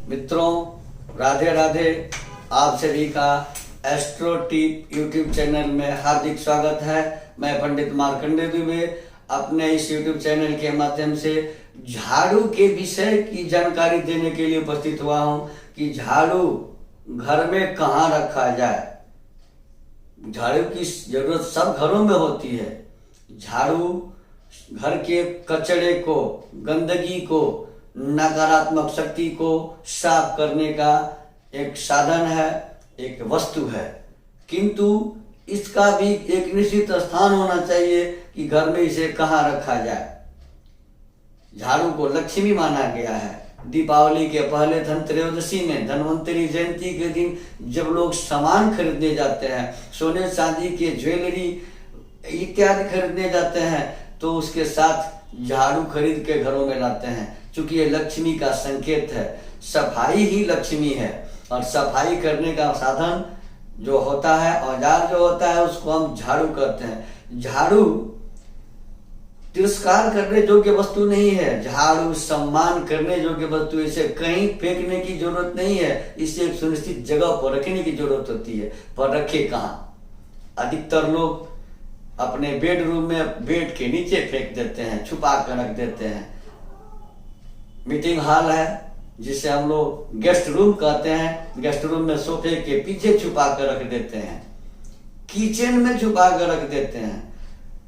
मित्रों, राधे राधे। आप सभी का एस्ट्रो टिप यूट्यूब चैनल में हार्दिक स्वागत है। मैं पंडित मार्कंडेय दुबे अपने इस यूट्यूब चैनल के माध्यम से झाड़ू के विषय की जानकारी देने के लिए उपस्थित हुआ हूं कि झाड़ू घर में कहाँ रखा जाए। झाड़ू की जरूरत सब घरों में होती है। झाड़ू घर के कचरे को, गंदगी को, नकारात्मक शक्ति को साफ करने का एक साधन है, एक वस्तु है। किंतु इसका भी एक निश्चित स्थान होना चाहिए कि घर में इसे कहाँ रखा जाए। झाड़ू को लक्ष्मी माना गया है। दीपावली के पहले धनत्रयोदशी में, धन्वंतरी जयंती के दिन जब लोग सामान खरीदने जाते हैं, सोने चांदी के ज्वेलरी इत्यादि खरीदने जाते हैं, तो उसके साथ झाड़ू खरीद के घरों में लाते हैं। चूंकि ये लक्ष्मी का संकेत है, सफाई ही लक्ष्मी है। और सफाई करने का साधन जो होता है, औजार जो होता है, उसको हम झाड़ू कहते हैं। झाड़ू तिरस्कार करने योग्य वस्तु नहीं है। झाड़ू सम्मान करने योग्य वस्तु। इसे कहीं फेंकने की जरूरत नहीं है। इसे एक सुनिश्चित जगह पर रखने की जरूरत होती है। पर रखे कहाँ? अधिकतर लोग अपने बेडरूम में बेड के नीचे फेंक देते हैं, छुपा कर रख देते हैं। मीटिंग हॉल है जिसे हम लोग गेस्ट रूम कहते हैं, गेस्ट रूम में सोफे के पीछे छुपा कर रख देते हैं, किचन में छुपा कर रख देते हैं।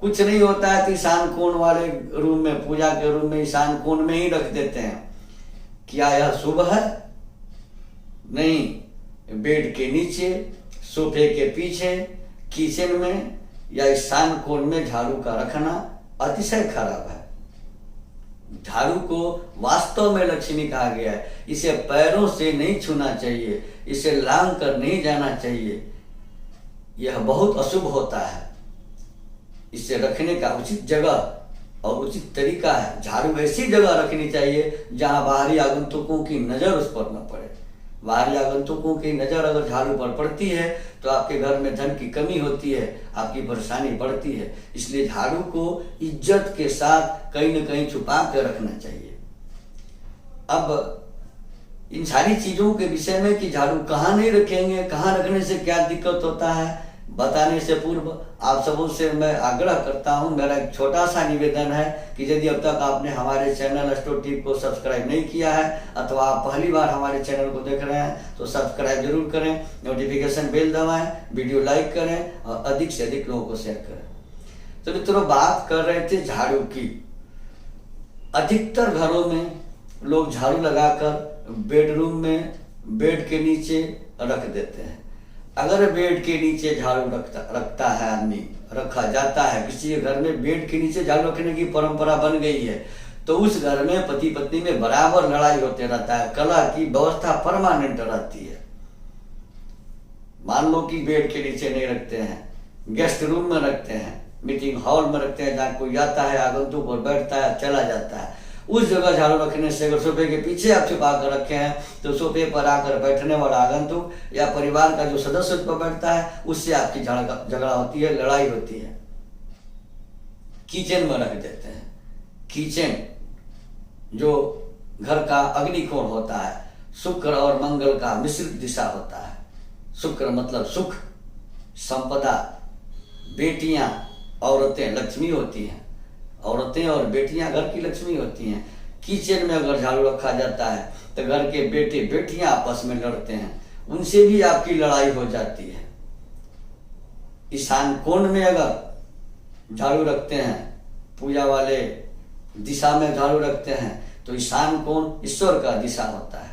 कुछ नहीं होता है तो ईशान कोण वाले रूम में, पूजा के रूम में ईशान कोण में ही रख देते हैं। क्या यह शुभ है? नहीं। बेड के नीचे, सोफे के पीछे, किचन में या ईशान कोण में झाड़ू का रखना अतिशय खराब है। झाड़ू को वास्तव में लक्ष्मी कहा गया है। इसे पैरों से नहीं छूना चाहिए, इसे लांग कर नहीं जाना चाहिए। यह बहुत अशुभ होता है। इसे रखने का उचित जगह और उचित तरीका है। झाड़ू ऐसी जगह रखनी चाहिए जहां बाहरी आगंतुकों की नजर उस पर न पड़े। बाहरी आगंतुकों की नजर अगर झाड़ू पर पड़ती है तो आपके घर में धन की कमी होती है, आपकी परेशानी बढ़ती है। इसलिए झाड़ू को इज्जत के साथ कहीं न कहीं छुपा कर रखना चाहिए। अब इन सारी चीजों के विषय में कि झाड़ू कहाँ नहीं रखेंगे, कहाँ रखने से क्या दिक्कत होता है, बताने से पूर्व आप सबों से मैं आग्रह करता हूं, मेरा एक छोटा सा निवेदन है कि यदि अब तक आपने हमारे चैनल एस्ट्रो टिप को सब्सक्राइब नहीं किया है अथवा आप पहली बार हमारे चैनल को देख रहे हैं तो सब्सक्राइब जरूर करें, नोटिफिकेशन बेल दबाएं, वीडियो लाइक करें और अधिक से अधिक लोगों को शेयर करें। तो मित्रों, बात कर रहे थे झाड़ू की। अधिकतर घरों में लोग झाड़ू लगाकर बेडरूम में बेड के नीचे रख देते हैं। अगर बेड के नीचे झाड़ू रखता है आदमी, रखा जाता है, किसी के घर में बेड के नीचे झाड़ू रखने की परंपरा बन गई है, तो उस घर में पति पत्नी में बराबर लड़ाई होते रहता है। कलह की व्यवस्था परमानेंट रहती है। मान लो कि बेड के नीचे नहीं रखते हैं, गेस्ट रूम में रखते हैं, मीटिंग हॉल में रखते हैं, जहाँ कोई आता है आगंतुक और बैठता है, चला जाता है, उस जगह झाड़ू रखने से अगर सोफे के पीछे आप छुपा कर रखे हैं तो सोफे पर आकर बैठने वाला आगंतुक या परिवार का जो सदस्य उस पर बैठता है, उससे आपकी झगड़ा होती है, लड़ाई होती है। किचन में रख देते हैं। किचन जो घर का अग्निकोण होता है, शुक्र और मंगल का मिश्रित दिशा होता है। शुक्र मतलब सुख, संपदा। बेटियां, औरतें लक्ष्मी होती हैं। औरतें और बेटियां घर की लक्ष्मी होती हैं। किचन में अगर झाड़ू रखा जाता है तो घर के बेटे बेटियां आपस में लड़ते हैं, उनसे भी आपकी लड़ाई हो जाती है। ईशान कोण में अगर झाड़ू रखते हैं, पूजा वाले दिशा में झाड़ू रखते हैं, तो ईशान कोण ईश्वर का दिशा होता है।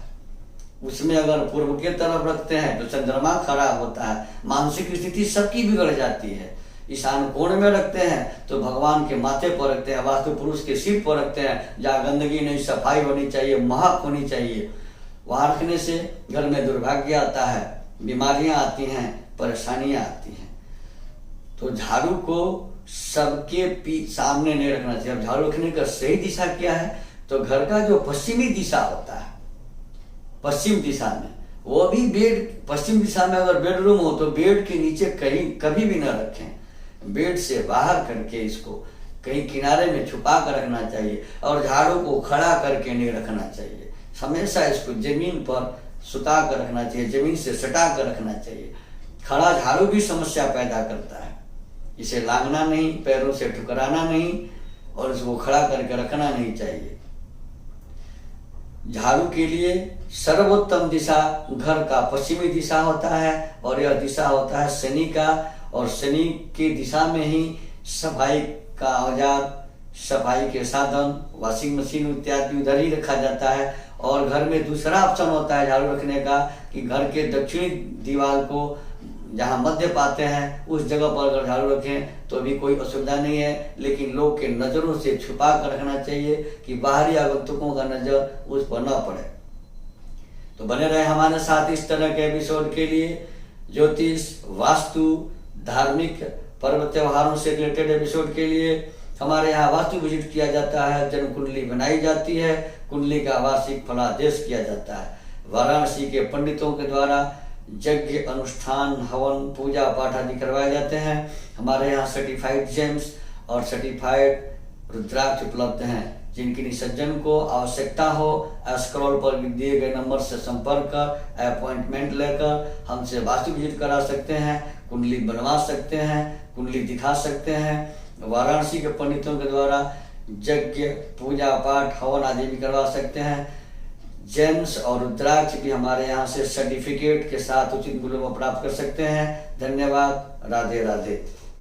उसमें अगर पूर्व के तरफ रखते हैं तो चंद्रमा खराब होता है, मानसिक स्थिति सबकी बिगड़ जाती है। ईशान कोण में रखते हैं तो भगवान के माथे पर रखते हैं, वास्तु पुरुष के सिर पर रखते हैं, जहाँ गंदगी नहीं, सफाई होनी चाहिए, महक होनी चाहिए। वहां रखने से घर में दुर्भाग्य आता है, बीमारियां आती हैं, परेशानियां आती हैं। तो झाड़ू को सबके सामने नहीं रखना चाहिए। अब झाड़ू रखने का सही दिशा क्या है? तो घर का जो पश्चिमी दिशा होता है, पश्चिम दिशा में, वो भी बेड पश्चिम दिशा में अगर बेडरूम हो तो बेड के नीचे कहीं कभी भी न रखें। बेड से बाहर करके इसको कहीं किनारे में छुपा कर रखना चाहिए और झाड़ू को खड़ा करके नहीं रखना चाहिए। हमेशा इसको जमीन पर सुता कर रखना चाहिए, जमीन से सटा कर रखना चाहिए। खड़ा झाड़ू भी समस्या पैदा करता है, इसे लांघना नहीं, पैरों से ठुकराना नहीं और इसको खड़ा करके रखना नहीं चाहिए। झाड़ू के लिए सर्वोत्तम दिशा घर का पश्चिमी दिशा होता है और यह दिशा होता है शनि का, और शनि की दिशा में ही सफाई का औजार, सफाई के साधन, वॉशिंग मशीन इत्यादि उधर ही रखा जाता है। और घर में दूसरा ऑप्शन होता है झाड़ू रखने का कि घर के दक्षिणी दीवार को जहाँ मध्य पाते हैं उस जगह पर अगर झाड़ू रखें तो भी कोई असुविधा नहीं है, लेकिन लोग के नज़रों से छुपा कर रखना चाहिए कि बाहरी आगंतुकों का नज़र उस पर न पड़े। तो बने रहे हमारे साथ इस तरह के एपिसोड के लिए। ज्योतिष, वास्तु, धार्मिक पर्व त्योहारों से रिलेटेड एपिसोड के लिए हमारे यहाँ वास्तु विजिट किया जाता है, जन्म कुंडली बनाई जाती है, कुंडली का वार्षिक फलादेश किया जाता है। वाराणसी के पंडितों के द्वारा यज्ञ, अनुष्ठान, हवन, पूजा पाठ आदि करवाए जाते हैं। हमारे यहाँ सर्टिफाइड जेम्स और सर्टिफाइड रुद्राक्ष उपलब्ध हैं। जिनकी सज्जन को आवश्यकता हो स्क्रॉल पर दिए गए नंबर से संपर्क कर अपॉइंटमेंट लेकर हमसे वास्तु विजिट करा सकते हैं, कुंडली बनवा सकते हैं, कुंडली दिखा सकते हैं। वाराणसी के पंडितों के द्वारा यज्ञ, पूजा पाठ, हवन आदि भी करवा सकते हैं। जेम्स और रुद्राक्ष भी हमारे यहाँ से सर्टिफिकेट के साथ उचित मूल्यों में प्राप्त कर सकते हैं। धन्यवाद। राधे राधे।